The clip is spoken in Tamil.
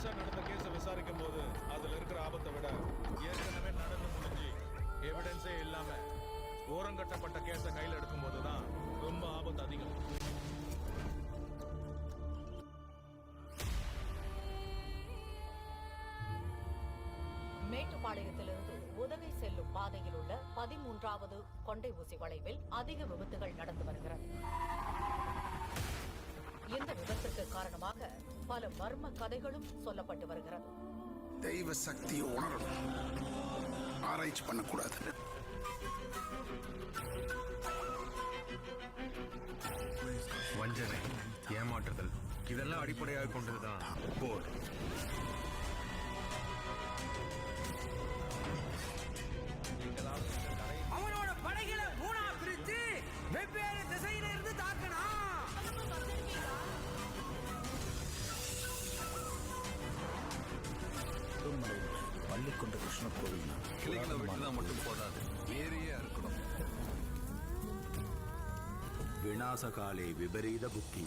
புதுசா நடந்த கேஸ விசாரிக்கும் போது அதுல இருக்கிற ஆபத்தை விட ஏற்கனவே நடந்து முடிஞ்சு எவிடன்ஸே இல்லாம ஓரங்கட்டப்பட்ட கேஸ கையில எடுக்கும் போதுதான் ரொம்ப ஆபத்து அதிகம். மேட்டுப்பாளையத்திலிருந்து உதகை செல்லும் பாதையில் உள்ள 13வது கொண்டை ஊசி வளைவில் அதிக விபத்துகள் நடந்து வருகிறது. இந்த விபத்துக்கு காரணமாக பல மர்ம கதைகளும் சொல்லப்பட்டு வருகிறது. தெய்வ சக்தியை உணரணும், ஆராய்ச்சி பண்ணக்கூடாது. வஞ்சனை, ஏமாற்றுதல் இதெல்லாம் அடிப்படையாக கொண்டதுதான் போர். அவனோட படைகளை மூணா பிரித்து வெவ்வேறு திசையில இருந்து தாக்கணும். பள்ளிக்கொண்ட கிருஷ்ண கோவில் கிளைகளை வெட்டினா மட்டும் போதாது, ஏரியே இருக்கணும். விநாசகாலே விபரீத புத்தி.